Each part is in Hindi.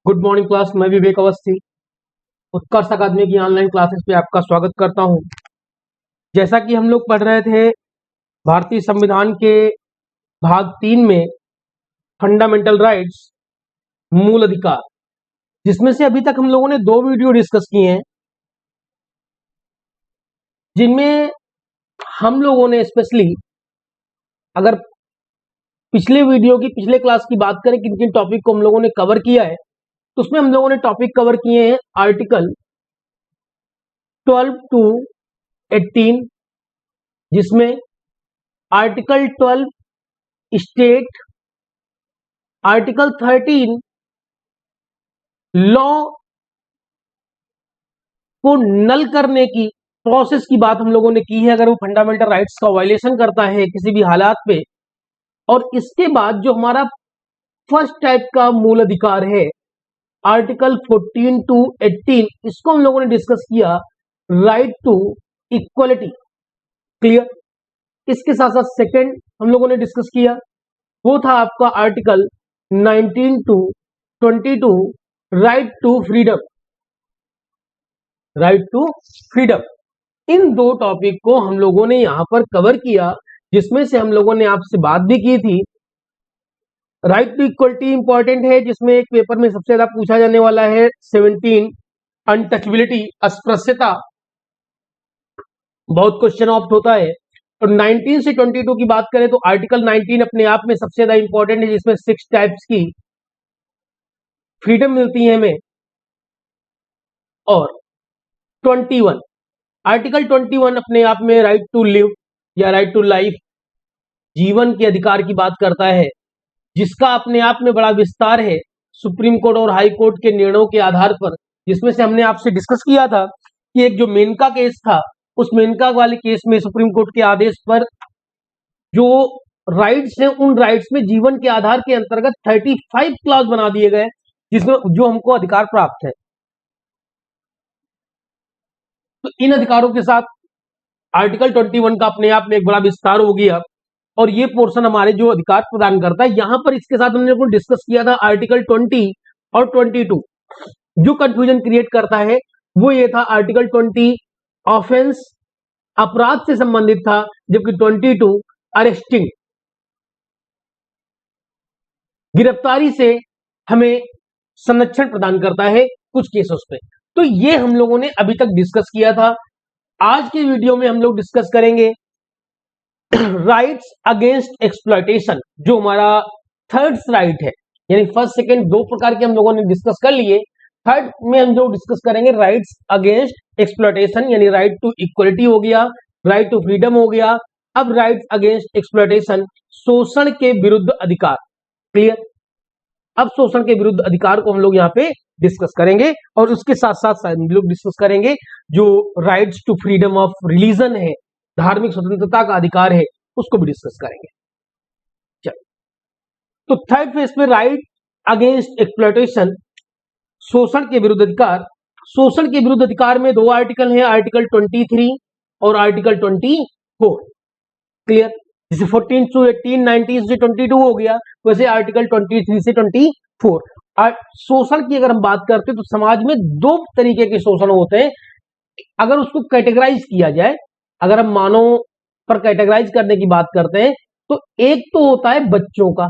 Good morning class. मैं विवेक अवस्थी उत्कर्ष अकादमी की ऑनलाइन क्लासेस पे आपका स्वागत करता हूं। जैसा कि हम लोग पढ़ रहे थे भारतीय संविधान के भाग 3 में फंडामेंटल राइट्स, मूल अधिकार, जिसमें से अभी तक हम लोगों ने 2 वीडियो डिस्कस किए हैं, जिनमें हम लोगों ने स्पेशली अगर पिछले वीडियो की पिछले क्लास की बात करें किन किन टॉपिक को हम लोगों ने कवर किया है, तो उसमें हम लोगों ने टॉपिक कवर किए हैं आर्टिकल 12 टू 18, जिसमें आर्टिकल 12 स्टेट, आर्टिकल 13 लॉ को नल करने की प्रोसेस की बात हम लोगों ने की है अगर वो फंडामेंटल राइट्स का वायलेशन करता है किसी भी हालात पे। और इसके बाद जो हमारा फर्स्ट टाइप का मूल अधिकार है आर्टिकल 14 टू 18, इसको हम लोगों ने डिस्कस किया, राइट टू इक्वलिटी। क्लियर। इसके साथ साथ सेकेंड हम लोगों ने डिस्कस किया वो था आपका article 19 to 22, right to freedom. Right to freedom, इन 2 टॉपिक को हम लोगों ने यहां पर कवर किया, जिसमें से हम लोगों ने आपसे बात भी की थी। राइट टू इक्वलिटी इंपॉर्टेंट है, जिसमें एक पेपर में सबसे ज्यादा पूछा जाने वाला है 17 अनटचेबिलिटी, अस्पृश्यता, बहुत क्वेश्चन ऑप्ट होता है। और 19 से 22 की बात करें तो आर्टिकल 19 अपने आप में सबसे ज्यादा इंपॉर्टेंट है, जिसमें 6 टाइप्स की फ्रीडम मिलती है हमें। और 21, आर्टिकल 21 अपने आप में राइट टू लिव या राइट टू लाइफ, जीवन के अधिकार की बात करता है, जिसका अपने आप में बड़ा विस्तार है सुप्रीम कोर्ट और हाई कोर्ट के निर्णयों के आधार पर, जिसमें से हमने आपसे डिस्कस किया था कि एक जो मेनका केस था, उस मेनका वाले केस में सुप्रीम कोर्ट के आदेश पर जो राइट्स हैं उन राइट्स में जीवन के आधार के अंतर्गत 35 क्लॉज बना दिए गए, जिसमें जो हमको अधिकार प्राप्त है। तो इन अधिकारों के साथ आर्टिकल 21 का अपने आप में एक बड़ा विस्तार हो गया और ये पोर्शन हमारे जो अधिकार प्रदान करता है। यहां पर इसके साथ हमने डिस्कस किया था आर्टिकल 20 और 22। जो कंफ्यूजन क्रिएट करता है वो ये था, आर्टिकल 20 ऑफेंस, अपराध से संबंधित था, जबकि 22 अरेस्टिंग, गिरफ्तारी से हमें संरक्षण प्रदान करता है कुछ केसों पे। तो ये हम लोगों ने अभी तक डिस्कस किया था। आज के वीडियो में हम लोग डिस्कस करेंगे राइट्स अगेंस्ट एक्सप्लॉयटेशन, जो हमारा थर्ड राइट है, यानी फर्स्ट सेकंड 2 प्रकार के हम लोगों ने डिस्कस कर लिए। थर्ड में हम जो डिस्कस करेंगे राइट्स अगेंस्ट एक्सप्लॉयटेशन, यानी राइट टू इक्वलिटी हो गया, राइट टू फ्रीडम हो गया। अब राइट्स अगेंस्ट एक्सप्लॉयटेशन, शोषण के विरुद्ध अधिकार। क्लियर। अब शोषण के विरुद्ध अधिकार को हम लोग यहाँ पे डिस्कस करेंगे और उसके साथ साथ हम लोग डिस्कस करेंगे जो rights to freedom of religion है, धार्मिक स्वतंत्रता का अधिकार है, उसको भी डिस्कस करेंगे। चलो, तो थर्ड फेज पे राइट अगेंस्ट एक्सप्लॉयटेशन, शोषण के विरुद्ध अधिकार। शोषण के विरुद्ध अधिकार में 2 आर्टिकल हैं, आर्टिकल 23 और आर्टिकल 24। क्लियर। जैसे 14 टू 18, 19 से 22 हो गया, वैसे आर्टिकल 23 से 24। शोषण की अगर हम बात करते हैं तो समाज में 2 तरीके के शोषण होते हैं। अगर उसको कैटेगराइज किया जाए, अगर हम मानव पर कैटेगराइज करने की बात करते हैं तो एक तो होता है बच्चों का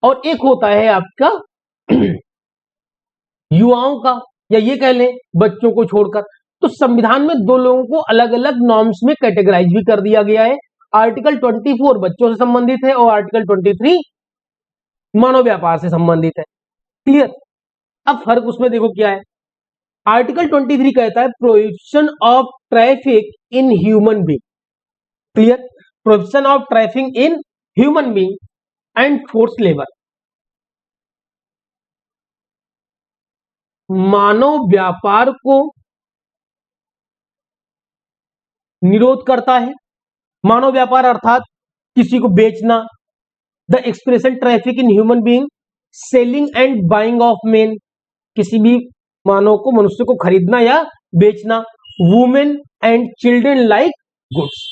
और एक होता है आपका युवाओं का, या ये कह लें बच्चों को छोड़कर। तो संविधान में 2 लोगों को अलग अलग नॉर्म्स में कैटेगराइज भी कर दिया गया है। आर्टिकल 24 बच्चों से संबंधित है और आर्टिकल 23 मानव व्यापार से संबंधित है। क्लियर। अब फर्क उसमें देखो क्या है। आर्टिकल 23 कहता है prohibition of traffic in human being. Clear. Prohibition of traffic in human being and force labour, मानव व्यापार को निरोध करता है। मानव व्यापार अर्थात किसी को बेचना, the expression traffic in human being, selling and buying of main, किसी भी मानव को, मनुष्य को खरीदना या बेचना। Women and children like goods,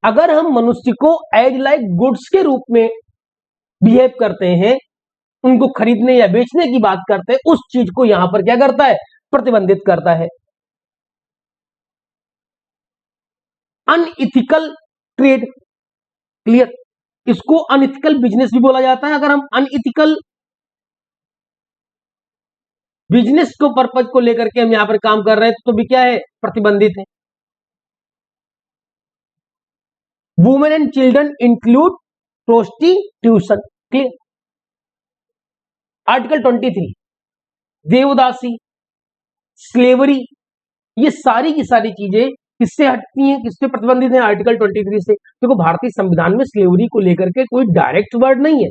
अगर हम मनुष्य को एज लाइक गुड्स के रूप में बिहेव करते हैं उनको खरीदने या बेचने की बात करते हैं, उस चीज को यहां पर क्या करता है, प्रतिबंधित करता है। अनइथिकल ट्रेड, क्लियर, इसको अनइथिकल बिजनेस भी बोला जाता है। अगर हम अनइथिकल बिजनेस को पर्पज को लेकर के हम यहां पर काम कर रहे हैं तो भी क्या है, प्रतिबंधित है। Women and children include prostitution, clear. Article 23 devadasi, slavery, ये सारी की सारी चीजें किससे हटती हैं, किससे प्रतिबंधित है, आर्टिकल 23 से। देखो भारतीय संविधान में स्लेवरी को लेकर के कोई डायरेक्ट वर्ड नहीं है।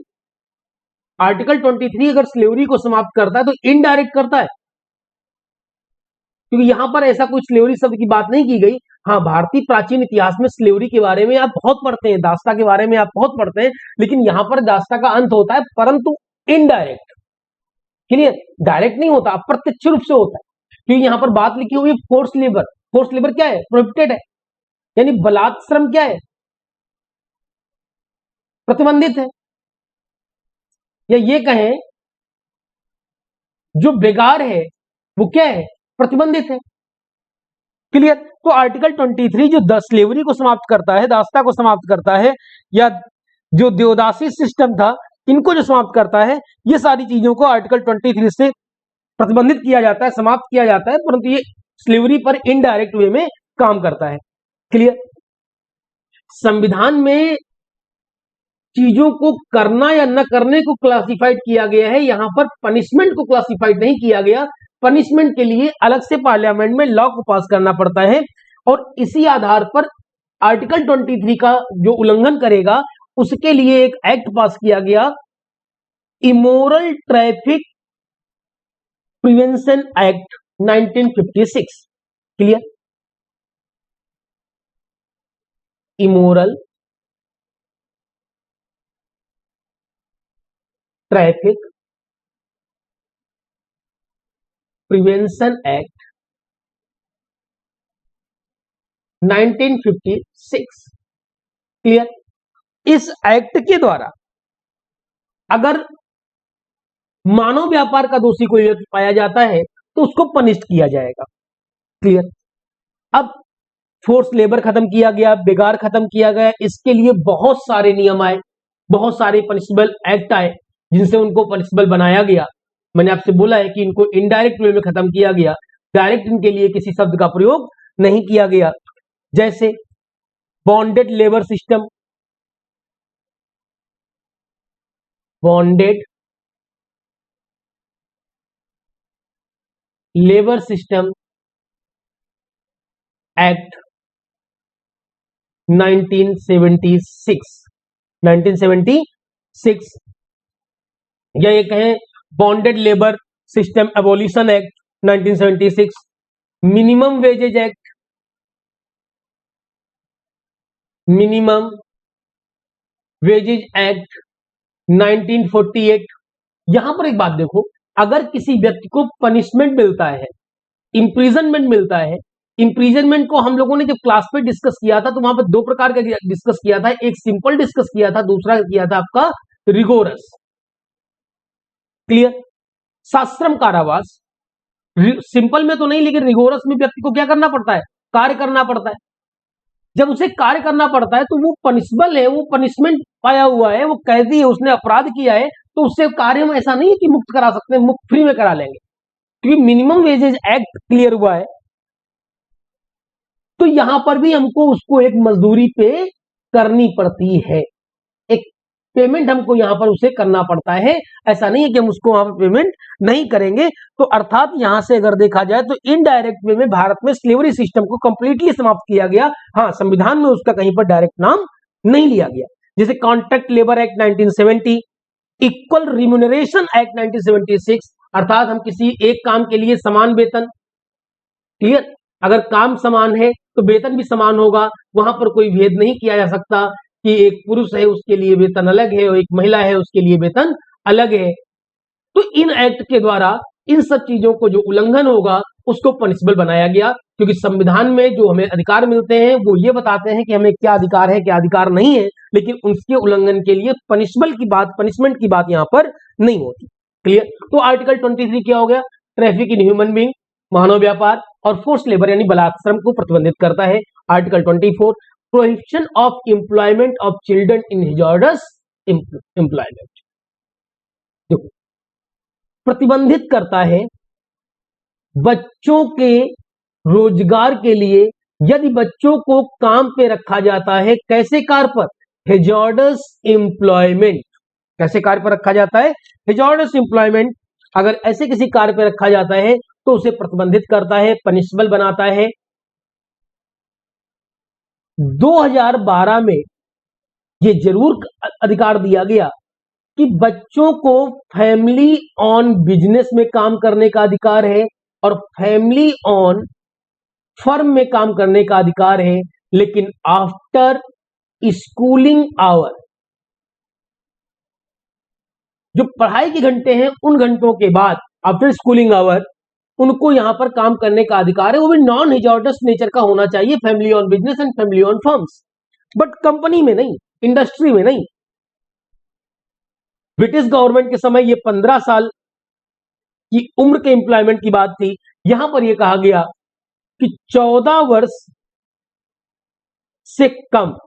आर्टिकल 23 अगर स्लेवरी को समाप्त करता है तो इनडायरेक्ट करता है, क्योंकि यहां पर ऐसा कोई स्लेवरी शब्द की बात नहीं की गई। हाँ, भारतीय प्राचीन इतिहास में स्लेवरी के बारे में आप बहुत पढ़ते हैं, दास्ता के बारे में आप बहुत पढ़ते हैं, लेकिन यहां पर दास्ता का अंत होता है, परंतु इनडायरेक्ट, क्लियर, डायरेक्ट नहीं होता, अप्रत्यक्ष रूप से होता है। क्योंकि यहां पर बात लिखी हुई है फोर्स लेबर, फोर्स लेबर क्या है, प्रोहिबिटेड है, यानी बलात् श्रम क्या है, प्रतिबंधित है। या ये कहें जो बेगार है वो क्या है, प्रतिबंधित है, क्लियर। तो आर्टिकल 23 जो स्लेवरी को समाप्त करता है, दास्ता को समाप्त करता है, या जो देवदासी सिस्टम था इनको जो समाप्त करता है, ये सारी चीजों को आर्टिकल 23 से प्रतिबंधित किया जाता है, समाप्त किया जाता है, परंतु ये स्लेवरी पर इनडायरेक्ट वे में काम करता है, क्लियर। संविधान में चीजों को करना या न करने को क्लासिफाइड किया गया है, यहां पर पनिशमेंट को क्लासिफाइड नहीं किया गया। पनिशमेंट के लिए अलग से पार्लियामेंट में लॉ को पास करना पड़ता है, और इसी आधार पर आर्टिकल 23 का जो उल्लंघन करेगा उसके लिए एक एक्ट पास किया गया, immoral traffic prevention act 1956, clear. Immoral traffic prevention act 1956, clear. इस एक्ट के द्वारा अगर मानव व्यापार का दोषी कोई व्यक्ति पाया जाता है तो उसको पनिश्ड किया जाएगा, क्लियर। अब फोर्स लेबर खत्म किया गया, बेगार खत्म किया गया, इसके लिए बहुत सारे नियम आए, बहुत सारे पनिशबल एक्ट आए जिनसे उनको पनिशबल बनाया गया। मैंने आपसे बोला है कि इनको इनडायरेक्ट वे में खत्म किया गया, डायरेक्ट इनके लिए किसी शब्द का प्रयोग नहीं किया गया। जैसे bonded labour system, bonded labour system act 1976, या ये कहें bonded labour system abolition act 1976, minimum wages act, minimum wages act 1948। यहां पर एक बात देखो, अगर किसी व्यक्ति को पनिशमेंट मिलता है, इंप्रिजनमेंट मिलता है, इंप्रिजनमेंट को हम लोगों ने जब क्लास पे डिस्कस किया था तो वहां पर दो प्रकार का डिस्कस किया था, एक सिंपल डिस्कस किया था, दूसरा किया था आपका रिगोरस, क्लियर। सश्रम कारावास, सिंपल में तो नहीं लेकिन रिगोरस में व्यक्ति को क्या करना पड़ता है, कार्य करना पड़ता है। जब उसे कार्य करना पड़ता है तो वो पनिशबल है, वो पनिशमेंट पाया हुआ है, वो कैदी है, उसने अपराध किया है, तो उससे कार्य में ऐसा नहीं है कि मुक्त करा सकते हैं, मुक्त फ्री में करा लेंगे, क्योंकि मिनिमम वेजेज एक्ट क्लियर हुआ है। तो यहां पर भी हमको उसको एक मजदूरी पे करनी पड़ती है, एक पेमेंट हमको यहां पर उसे करना पड़ता है, ऐसा नहीं है कि हम उसको वहां पर पेमेंट नहीं करेंगे। तो अर्थात यहां से अगर देखा जाए तो इनडायरेक्ट वे में भारत में स्लेवरी सिस्टम को कंप्लीटली समाप्त किया गया। हाँ, संविधान में उसका कहीं पर डायरेक्ट नाम नहीं लिया गया। जैसे contract labour act 1970, equal remuneration act 1976, अर्थात हम किसी एक काम के लिए समान वेतन, क्लियर, अगर काम समान है तो वेतन भी समान होगा, वहां पर कोई भेद नहीं किया जा सकता कि एक पुरुष है उसके लिए वेतन अलग है और एक महिला है उसके लिए वेतन अलग है। तो इन एक्ट के द्वारा इन सब चीजों को जो उल्लंघन होगा उसको पनिशबल बनाया गया, क्योंकि संविधान में जो हमें अधिकार मिलते हैं वो ये बताते हैं कि हमें क्या अधिकार है क्या अधिकार नहीं है, लेकिन उसके उल्लंघन के लिए पनिशबल की बात, पनिशमेंट की बात यहां पर नहीं होती। क्लियर। तो आर्टिकल 23 क्या हो गया? ट्रैफिक इन ह्यूमन बीइंग, मानव व्यापार और फोर्स लेबर यानी बलात्श्रम को प्रतिबंधित करता है। Article 24 prohibition of employment of children in hazardous employment, देखो प्रतिबंधित करता है बच्चों के रोजगार के लिए यदि बच्चों को काम पे रखा जाता है, कैसे कार्य पर? हिजॉर्डस एम्प्लॉयमेंट। कैसे कार्य पर रखा जाता है? हिजॉर्डस एम्प्लॉयमेंट। अगर ऐसे किसी कार्य पर रखा जाता है तो उसे प्रतिबंधित करता है, पनिशबल बनाता है। 2012 में यह जरूर अधिकार दिया गया कि बच्चों को फैमिली ऑन बिजनेस में काम करने का अधिकार है और फैमिली ऑन फर्म में काम करने का अधिकार है, लेकिन आफ्टर स्कूलिंग आवर, जो पढ़ाई के घंटे हैं उन घंटों के बाद आफ्टर स्कूलिंग आवर उनको यहां पर काम करने का अधिकार है। वो भी नॉन हिजॉर्डस नेचर का होना चाहिए, family on business and family on firms, but company में नहीं, इंडस्ट्री में नहीं। ब्रिटिश गवर्नमेंट के समय ये 15 साल की उम्र के एम्प्लॉयमेंट की बात थी। यहां पर यह कहा गया कि 14 वर्ष से कम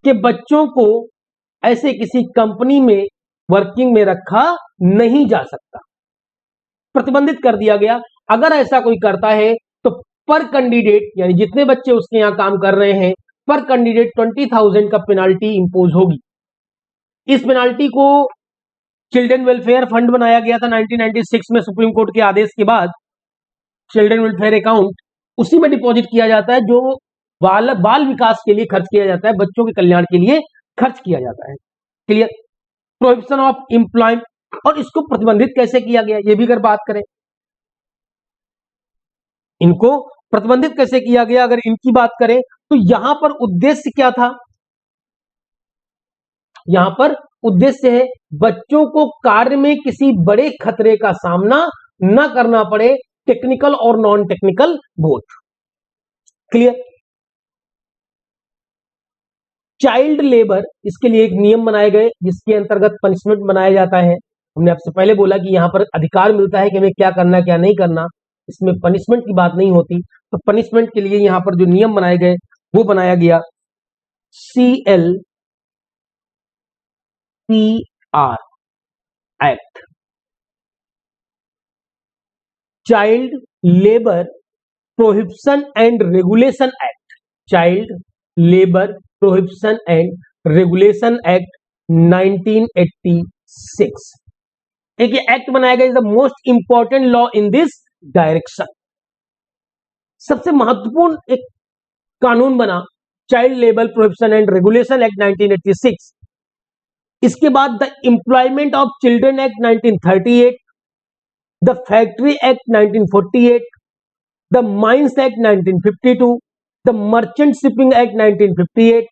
के बच्चों को ऐसे किसी कंपनी में वर्किंग में रखा नहीं जा सकता, प्रतिबंधित कर दिया गया। अगर ऐसा कोई करता है तो पर कैंडिडेट यानी जितने बच्चे उसके यहां काम कर रहे हैं पर कैंडिडेट 20,000 का पेनाल्टी इंपोज होगी। इस पेनाल्टी को चिल्ड्रन वेलफेयर फंड बनाया गया था 1996 में सुप्रीम कोर्ट के आदेश के बाद। चिल्ड्रन वेलफेयर अकाउंट उसी में डिपॉजिट किया जाता है जो बाल विकास के लिए खर्च किया जाता है, बच्चों के कल्याण के लिए खर्च किया जाता है। क्लियर। प्रोहिबिशन ऑफ एम्प्लॉयमेंट, और इसको प्रतिबंधित कैसे किया गया ये भी अगर बात करें, इनको प्रतिबंधित कैसे किया गया अगर इनकी बात करें तो यहां पर उद्देश्य क्या था? यहां पर उद्देश्य है बच्चों को कार्य में किसी बड़े खतरे का सामना न करना पड़े, टेक्निकल और non technical both. Clear. Child labour, इसके लिए एक नियम बनाए गए जिसके अंतर्गत पनिशमेंट बनाया जाता है। हमने आपसे पहले बोला कि यहां पर अधिकार मिलता है कि हमें क्या करना क्या नहीं करना, इसमें पनिशमेंट की बात नहीं होती। तो पनिशमेंट के लिए यहां पर जो नियम बनाए गए वो बनाया गया CLPR act, child labour prohibition and regulation act, child labour prohibition and regulation act 1986। एक एक्ट बनाया गया, is the most important law in this direction. सबसे महत्वपूर्ण एक कानून बना child labour prohibition and regulation act 1986। इसके बाद the employment of children act 1938, the factory act 1948, the mines act 1952, the merchant shipping act 1958,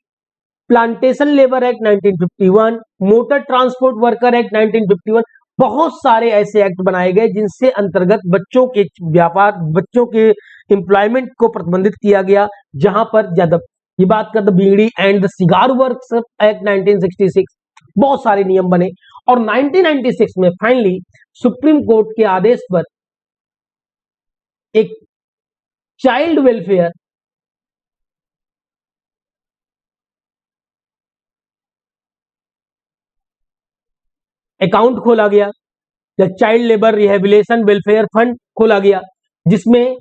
plantation labour act 1951, motor transport worker act 1951। बहुत सारे ऐसे एक्ट बनाए गए जिनसे अंतर्गत बच्चों के व्यापार, बच्चों के एम्प्लॉयमेंट को प्रतिबंधित किया गया। जहां पर ज्यादा ये बात कर the bidi and the cigar works act 1966, बहुत सारे नियम बने और 1996 में फाइनली सुप्रीम कोर्ट के आदेश पर एक चाइल्ड वेलफेयर अकाउंट खोला गया या child labour rehabilitation welfare fund खोला गया, जिसमें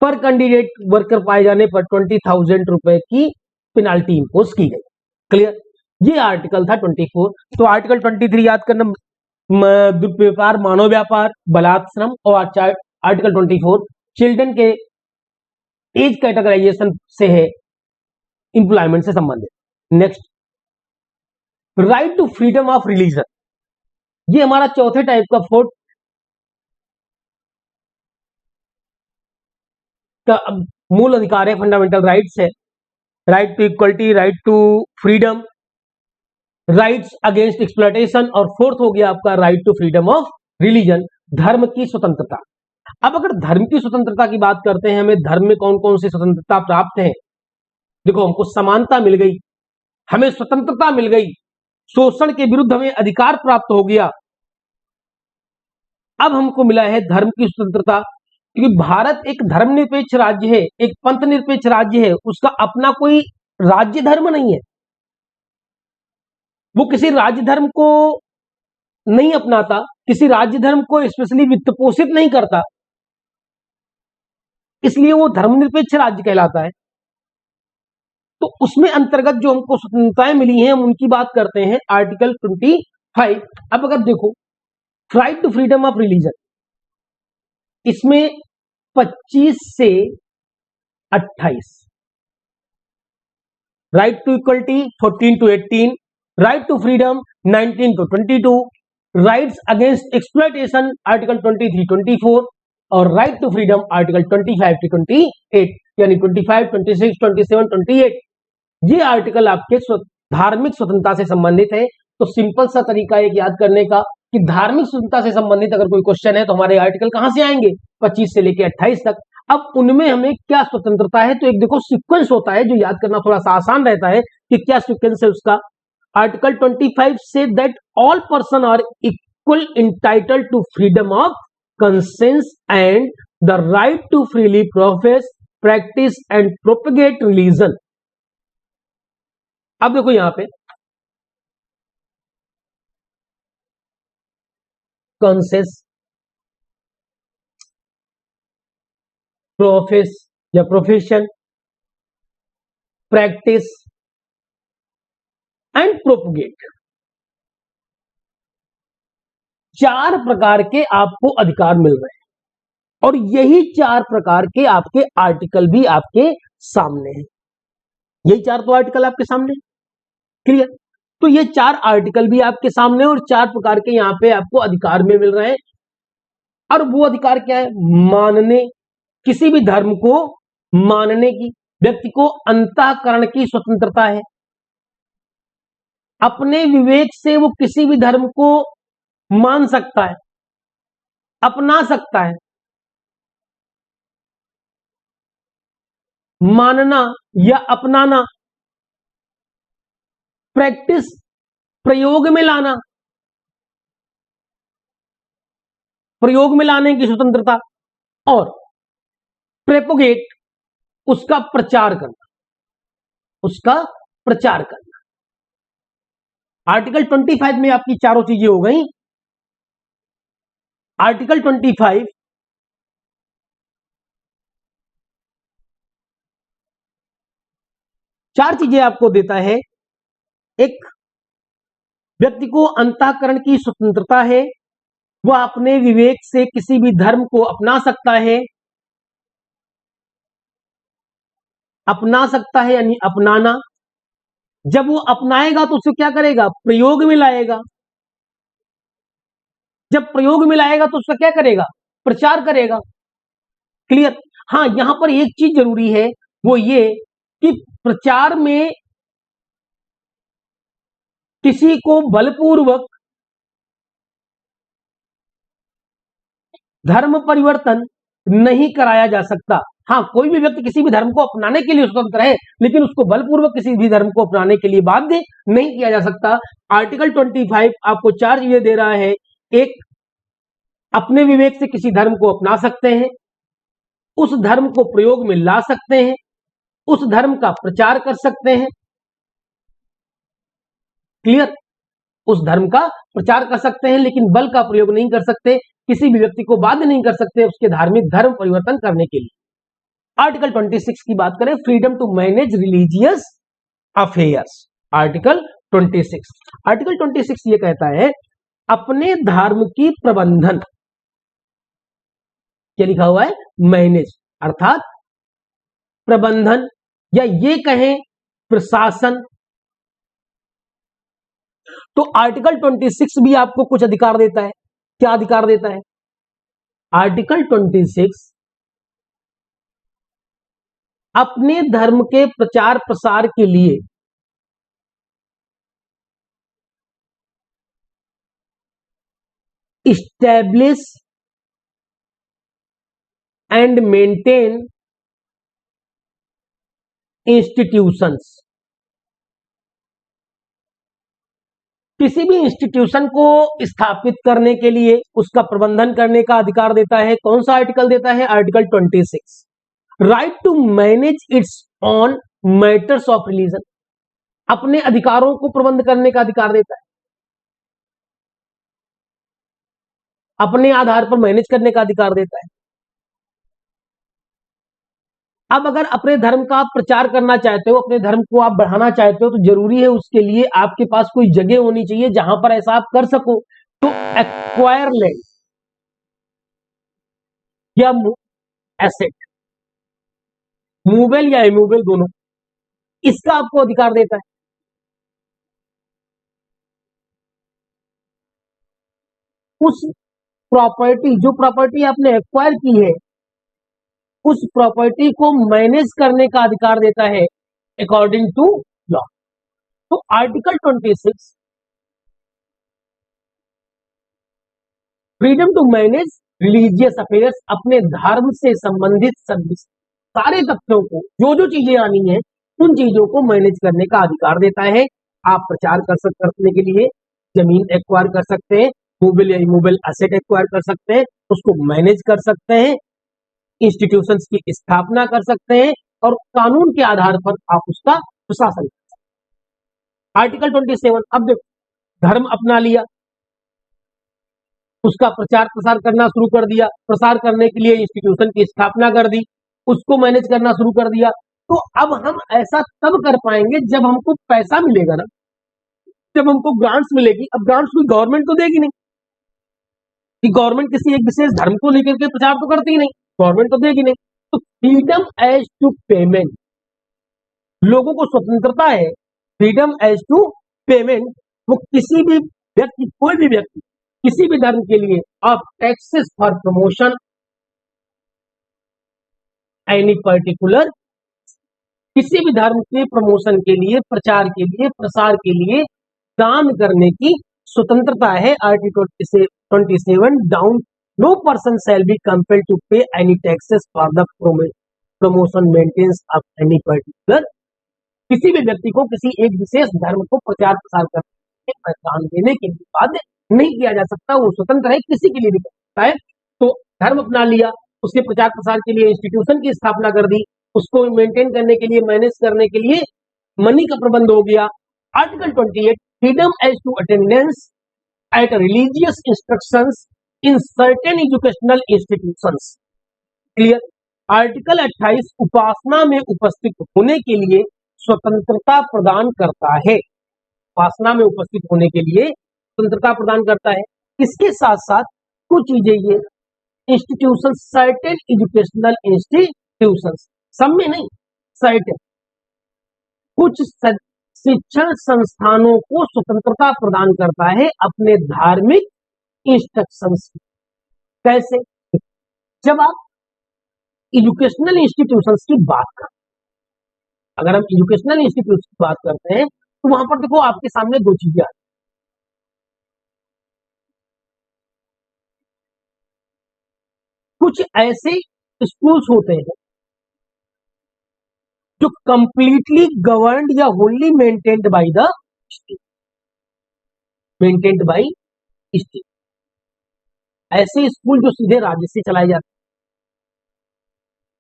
पर कैंडिडेट वर्कर पाए जाने पर 20,000 रुपए की पेनाल्टी इंपोज की गई। क्लियर। ये आर्टिकल था 24। तो आर्टिकल 23 याद करना, व्यापार, मानव व्यापार, बलात्श्रम, और आर्टिकल 24 चिल्ड्रन के एज कैटेगराइजेशन से है, इंप्लॉयमेंट से संबंधित। Next, right to freedom of religion, ये हमारा चौथे टाइप का फोर्थ का मूल अधिकार है, फंडामेंटल राइट्स है। Right to equality, right to freedom, rights against exploitation, और फोर्थ हो गया आपका right to freedom of religion, धर्म की स्वतंत्रता। अब अगर धर्म की स्वतंत्रता की बात करते हैं, हमें धर्म में कौन कौन सी स्वतंत्रता प्राप्त है? देखो, हमको समानता मिल गई, हमें स्वतंत्रता मिल गई, शोषण के विरुद्ध हमें अधिकार प्राप्त हो गया। अब हमको मिला है धर्म की स्वतंत्रता, क्योंकि भारत एक धर्मनिरपेक्ष राज्य है, एक पंथ निरपेक्ष राज्य है, उसका अपना कोई राज्य धर्म नहीं है, वो किसी राज्य धर्म को नहीं अपनाता, किसी राज्य धर्म को स्पेशली वित्त पोषित नहीं करता, इसलिए वो धर्मनिरपेक्ष राज्य कहलाता है। तो उसमें अंतर्गत जो हमको स्वतंत्रताएं मिली हैं हम उनकी बात करते हैं, आर्टिकल 25। अब अगर देखो, right to freedom of religion, इसमें 25 से 28, right to equality 14 to 18, right to freedom 19 to 22, rights against exploitation article 23, 24 और right to freedom article 25 to 28, यानी 25, 26, 27, 28 ये आर्टिकल आपके धार्मिक स्वतंत्रता से संबंधित है। तो सिंपल सा तरीका एक याद करने का कि धार्मिक स्वतंत्रता से संबंधित अगर कोई क्वेश्चन है तो हमारे आर्टिकल कहां से आएंगे, 25 से लेकर 28 तक। अब उनमें हमें क्या स्वतंत्रता है, तो एक देखो सीक्वेंस होता है जो याद करना थोड़ा सा आसान रहता है कि क्या सीक्वेंस है उसका। आर्टिकल 25 से that all person are equal entitled to freedom of conscience and the right to freely profess, practise and propagate religion. अब देखो यहां पे कंसेंस, प्रोफेस या प्रोफेशन, प्रैक्टिस एंड प्रोपोगेट, 4 प्रकार के आपको अधिकार मिल रहे हैं और यही 4 प्रकार के आपके आर्टिकल भी आपके सामने हैं। यही 4 तो आर्टिकल आपके सामने, क्लियर। तो ये 4 आर्टिकल भी आपके सामने और 4 प्रकार के यहां पे आपको अधिकार में मिल रहे हैं। और वो अधिकार क्या है, मानने, किसी भी धर्म को मानने की, व्यक्ति को अंतःकरण की स्वतंत्रता है, अपने विवेक से वो किसी भी धर्म को मान सकता है, अपना सकता है। मानना या अपनाना, प्रैक्टिस प्रयोग में लाना, प्रयोग में लाने की स्वतंत्रता, और प्रोपोगेट उसका प्रचार करना, उसका प्रचार करना। आर्टिकल 25 में आपकी चारों चीजें हो गई। आर्टिकल 25 4 चीजें आपको देता है। एक, व्यक्ति को अंतःकरण की स्वतंत्रता है, वह अपने विवेक से किसी भी धर्म को अपना सकता है, अपना सकता है यानी अपनाना। जब वो अपनाएगा तो उसे क्या करेगा, प्रयोग में लाएगा। जब प्रयोग में लाएगा तो उसका क्या करेगा, प्रचार करेगा, क्लियर। हाँ, यहां पर एक चीज जरूरी है, वो ये कि प्रचार में किसी को बलपूर्वक धर्म परिवर्तन नहीं कराया जा सकता। हाँ, कोई भी व्यक्ति किसी भी धर्म को अपनाने के लिए स्वतंत्र है, लेकिन उसको बलपूर्वक किसी भी धर्म को अपनाने के लिए बाध्य नहीं किया जा सकता। आर्टिकल 25 आपको 4 चीजें दे रहा है। एक, अपने विवेक से किसी धर्म को अपना सकते हैं, उस धर्म को प्रयोग में ला सकते हैं, उस धर्म का प्रचार कर सकते हैं, क्लियर। उस धर्म का प्रचार कर सकते हैं लेकिन बल का प्रयोग नहीं कर सकते, किसी भी व्यक्ति को बाध्य नहीं कर सकते उसके धार्मिक धर्म परिवर्तन करने के लिए। आर्टिकल 26 की बात करें, freedom to manage religious affairs. Article 26, article 26 ये कहता है अपने धर्म की प्रबंधन, क्या लिखा हुआ है, मैनेज अर्थात प्रबंधन, या ये कहें प्रशासन। तो आर्टिकल 26 भी आपको कुछ अधिकार देता है। क्या अधिकार देता है, आर्टिकल 26 अपने धर्म के प्रचार प्रसार के लिए इस्टेब्लिश एंड मेंटेन इंस्टीट्यूशंस, किसी भी इंस्टीट्यूशन को स्थापित करने के लिए उसका प्रबंधन करने का अधिकार देता है। कौन सा आर्टिकल देता है? Article 26। Right to manage its own matters of religion, अपने अधिकारों को प्रबंध करने का अधिकार देता है, अपने आधार पर मैनेज करने का अधिकार देता है। अब अगर अपने धर्म का आप प्रचार करना चाहते हो, अपने धर्म को आप बढ़ाना चाहते हो, तो जरूरी है उसके लिए आपके पास कोई जगह होनी चाहिए जहां पर ऐसा आप कर सको। तो एक्वायर लैंड या एसेट, मूवेबल या इमूवेबल दोनों, इसका आपको अधिकार देता है। उस प्रॉपर्टी, जो प्रॉपर्टी आपने एक्वायर की है, उस प्रॉपर्टी को मैनेज करने का अधिकार देता है अकॉर्डिंग टू लॉ। तो article 26 freedom to manage religious affairs, अपने धर्म से संबंधित सभी सारे तथ्यों को, जो जो चीजें आनी है उन चीजों को मैनेज करने का अधिकार देता है। आप प्रचार करने के लिए जमीन एक्वायर कर सकते हैं, मूवेबल या इमूवेबल एसेट एक्वायर कर सकते हैं, उसको मैनेज कर सकते हैं, इंस्टीट्यूशंस की स्थापना कर सकते हैं और कानून के आधार पर आप उसका प्रशासन कर सकते हैं। आर्टिकल 27, अब देखो, धर्म अपना लिया, उसका प्रचार प्रसार करना शुरू कर दिया, प्रसार करने के लिए इंस्टीट्यूशन की स्थापना कर दी, उसको मैनेज करना शुरू कर दिया। तो अब हम ऐसा तब कर पाएंगे जब हमको पैसा मिलेगा ना, जब हमको ग्रांट्स मिलेगी। अब ग्रांट्स कोई गवर्नमेंट तो देगी नहीं, कि गवर्नमेंट किसी एक विशेष धर्म को लेकर के प्रचार तो करती ही नहीं, गवर्नमेंट तो देगी नहीं। तो फ्रीडम एज टू पेमेंट, लोगों को स्वतंत्रता है, फ्रीडम एज टू पेमेंट, वो किसी भी व्यक्ति, कोई भी व्यक्ति किसी भी धर्म के लिए of taxes for promotion any particular, किसी भी धर्म के प्रमोशन के लिए, प्रचार के लिए, प्रसार के लिए दान करने की स्वतंत्रता है। Article 27 down, no person shall be compelled to pay any taxes for the promotion maintenance of any particular, किसी भी व्यक्ति को किसी एक विशेष धर्म को प्रचार प्रसार करने में दान देने के लिए बाध्य नहीं किया जा सकता, वो स्वतंत्र है, किसी के लिए भी कर सकता है। तो धर्म अपना लिया, उसके प्रचार प्रसार के लिए इंस्टीट्यूशन की स्थापना कर दी, उसको मेंटेन करने के लिए, मैनेज करने के लिए मनी का प्रबंध हो गया। Article 28 freedom as to attendance at religious instructions in certain educational institutions, clear. Article 28 उपासना में उपस्थित होने के लिए स्वतंत्रता प्रदान करता है, उपासना में उपस्थित होने के लिए स्वतंत्रता प्रदान करता है। इसके साथ साथ कुछ चीजें, ये इंस्टीट्यूशन, सर्टेन एजुकेशनल इंस्टीट्यूशन, सब में नहीं, सर्टेन, कुछ शिक्षण संस्थानों को स्वतंत्रता प्रदान करता है अपने धार्मिक इंस्ट्रक्शंस। कैसे? जब आप एजुकेशनल इंस्टीट्यूशंस की बात करते हैं, अगर हम एजुकेशनल इंस्टीट्यूशन की बात करते हैं, तो वहां पर देखो आपके सामने दो चीजें आती, कुछ ऐसे स्कूल्स होते हैं जो कंप्लीटली गवर्नड या होनली maintained by the state, maintained by state, ऐसे स्कूल जो सीधे राज्य से चलाए जाते हैं।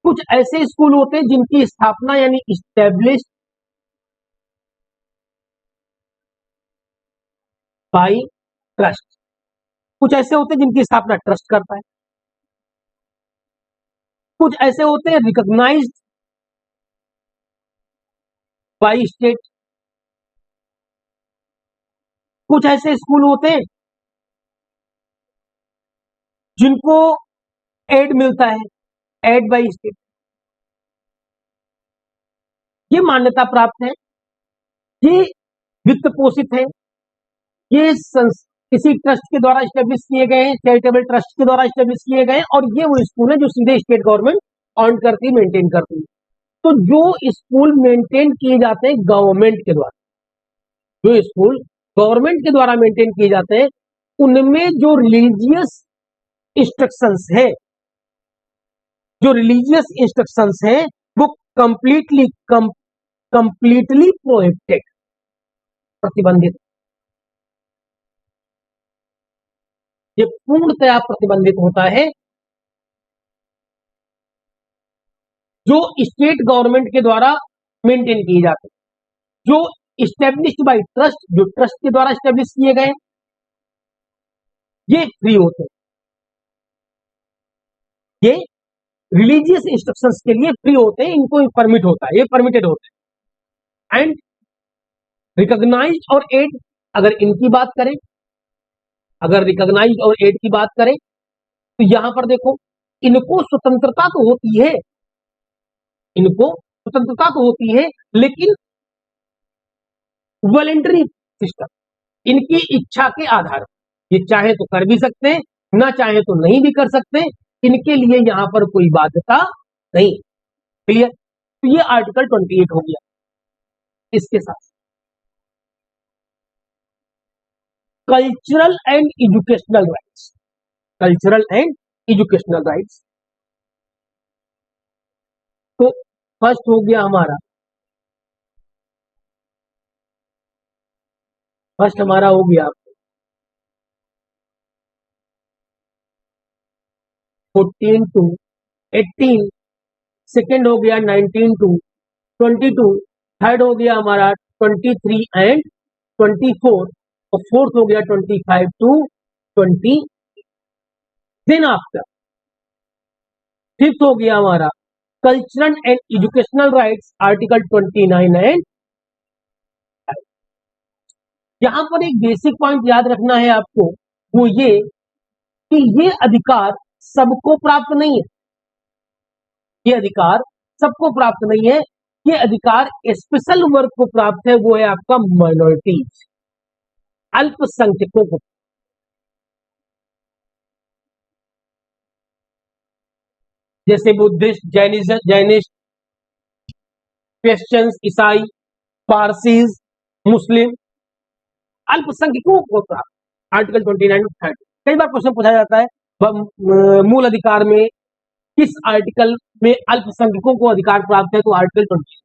कुछ ऐसे स्कूल होते हैं जिनकी स्थापना यानी इस्टेब्लिश बाय ट्रस्ट, कुछ ऐसे होते हैं जिनकी स्थापना ट्रस्ट करता है, कुछ ऐसे होते हैं रिकॉग्नाइज्ड बाय स्टेट, कुछ ऐसे स्कूल होते हैं जिनको एड मिलता है, एड बाय स्टेट, ये मान्यता प्राप्त है, ये वित्त पोषित है, ये किसी ट्रस्ट के द्वारा स्टेब्लिश किए गए हैं, चैरिटेबल ट्रस्ट के द्वारा स्टेब्लिश किए गए हैं, और ये वो स्कूल है जो सीधे स्टेट गवर्नमेंट ऑन करती है, मेंटेन करती है। तो जो स्कूल मेंटेन किए जाते हैं गवर्नमेंट के द्वारा, जो स्कूल गवर्नमेंट के द्वारा मेंटेन किए जाते हैं, उनमें जो रिलीजियस इंस्ट्रक्शंस है, जो रिलीजियस इंस्ट्रक्शंस है, वो कंप्लीटली प्रोहिबिटेड, प्रतिबंधित। ये पूर्णतया प्रतिबंधित होता है जो स्टेट गवर्नमेंट के द्वारा मेंटेन किए जाते हैं, जो इस्टेब्लिश्ड बाय ट्रस्ट, जो ट्रस्ट के द्वारा इस्टेब्लिश किए गए, ये फ्री होते हैं। ये रिलीजियस इंस्ट्रक्शंस के लिए फ्री होते हैं, इनको परमिट होता है, ये परमिटेड होते हैं। एंड रिकॉग्नाइज्ड और एड, अगर इनकी बात करें, अगर रिकॉग्नाइज्ड और एड की बात करें तो यहां पर देखो, इनको स्वतंत्रता तो होती है, इनको स्वतंत्रता तो होती है, लेकिन वॉलेंटरी सिस्टम, इनकी इच्छा के आधार, ये चाहे तो कर भी सकते हैं, ना चाहे तो नहीं भी कर सकते, इनके लिए यहां पर कोई बाध्यता नहीं। क्लियर? तो ये आर्टिकल 28 हो गया। इसके साथ cultural and educational rights, cultural and educational rights, तो फर्स्ट हो गया हमारा, फर्स्ट हमारा हो गया 14 to 18, सेकेंड हो गया 19 to 22, थर्ड हो गया हमारा 23 and 24, और फोर्थ हो गया 25 to 20। देन आफ्टर फिफ्थ हो गया हमारा cultural and educational rights, article 29 and, यहां पर एक बेसिक पॉइंट याद रखना है आपको, वो ये कि ये अधिकार सबको प्राप्त नहीं है, ये अधिकार सबको प्राप्त नहीं है, ये अधिकार स्पेशल वर्ग को प्राप्त है, वो है आपका माइनॉरिटीज, अल्पसंख्यकों को। जैसे बुद्धिस्ट, जैनिस्ट, क्रिश्चियंस, ईसाई, पारसीज, मुस्लिम, अल्पसंख्यकों को प्राप्त, आर्टिकल 29 और 30। कई बार क्वेश्चन पूछा जाता है मूल अधिकार में किस आर्टिकल में अल्पसंख्यकों को अधिकार प्राप्त है, तो आर्टिकल 20।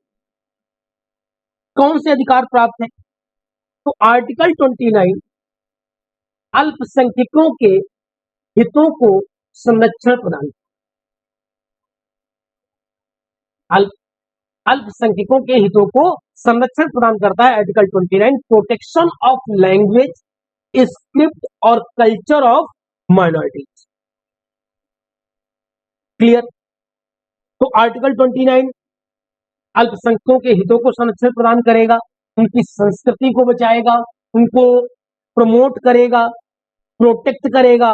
कौन से अधिकार प्राप्त है, तो आर्टिकल 29 अल्पसंख्यकों के हितों को संरक्षण प्रदान, अल्पसंख्यकों के हितों को संरक्षण प्रदान करता है article 29, protection of language, script और कल्चर ऑफ माइनॉरिटीज। क्लियर? तो आर्टिकल 29 अल्पसंख्यकों के हितों को संरक्षण प्रदान करेगा, उनकी संस्कृति को बचाएगा, उनको प्रमोट करेगा, प्रोटेक्ट करेगा।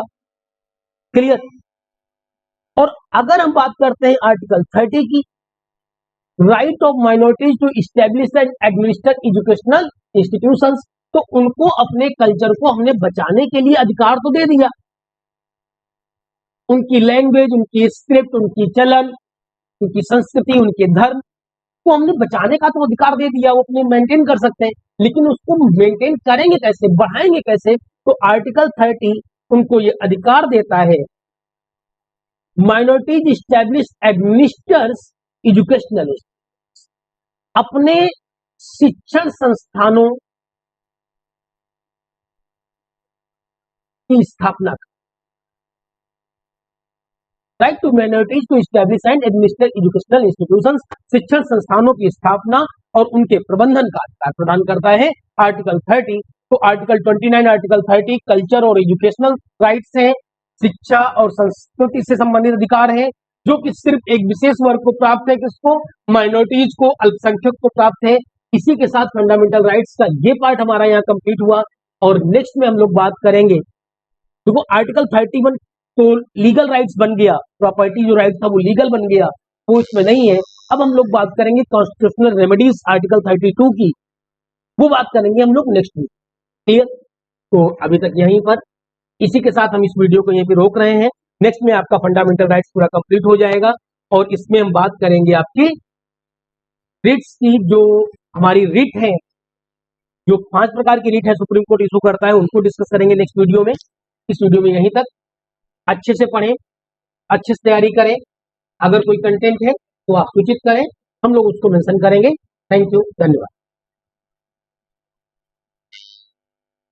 क्लियर? और अगर हम बात करते हैं आर्टिकल 30 की, right of minorities to establish and administer educational institutions, तो उनको अपने कल्चर को हमने बचाने के लिए अधिकार तो दे दिया, उनकी लैंग्वेज, उनकी स्क्रिप्ट, उनकी चलन, उनकी संस्कृति, उनके धर्म को हमने बचाने का तो अधिकार दे दिया, वो अपने मेंटेन कर सकते हैं, लेकिन उसको मेंटेन करेंगे कैसे, बढ़ाएंगे कैसे, तो आर्टिकल 30 उनको ये अधिकार देता है, माइनॉरिटीज इस्टेब्लिश एडमिनिस्टर्स एजुकेशनल, अपने शिक्षण संस्थानों की स्थापना, right to minorities to establish and administer educational institutions, शिक्षण संस्थानों की स्थापना और उनके प्रबंधन का अधिकार प्रदान करता है आर्टिकल 30। तो आर्टिकल 29, आर्टिकल 30 कल्चर और एजुकेशनल राइट्स हैं, शिक्षा और संस्कृति से संबंधित अधिकार है, जो कि सिर्फ एक विशेष वर्ग को प्राप्त है, किसको, माइनॉरिटीज को, अल्पसंख्यक को प्राप्त है। इसी के साथ फंडामेंटल राइट्स का ये पार्ट हमारा यहाँ कंप्लीट हुआ, और नेक्स्ट में हम लोग बात करेंगे, देखो आर्टिकल 31 तो लीगल राइट्स बन गया, प्रॉपर्टी जो राइट था वो लीगल बन गया, वो इसमें नहीं है। अब हम लोग बात करेंगे कॉन्स्टिट्यूशनल रेमेडीज आर्टिकल 32 की, वो बात करेंगे हम लोग नेक्स्ट वीक। क्लियर? तो अभी तक यहीं पर, इसी के साथ हम इस वीडियो को यहीं पे रोक रहे हैं। नेक्स्ट में आपका फंडामेंटल राइट्स पूरा कंप्लीट हो जाएगा, और इसमें हम बात करेंगे आपकी रिट्स की, जो हमारी रिट है, जो 5 प्रकार की रिट है सुप्रीम कोर्ट इशू करता है, उनको डिस्कस करेंगे नेक्स्ट वीडियो में। इस वीडियो में यहीं तक, अच्छे से पढ़ें, अच्छे से तैयारी करें, अगर कोई कंटेंट है तो आप सूचित करें, हम लोग उसको मेंशन करेंगे। थैंक यू, धन्यवाद।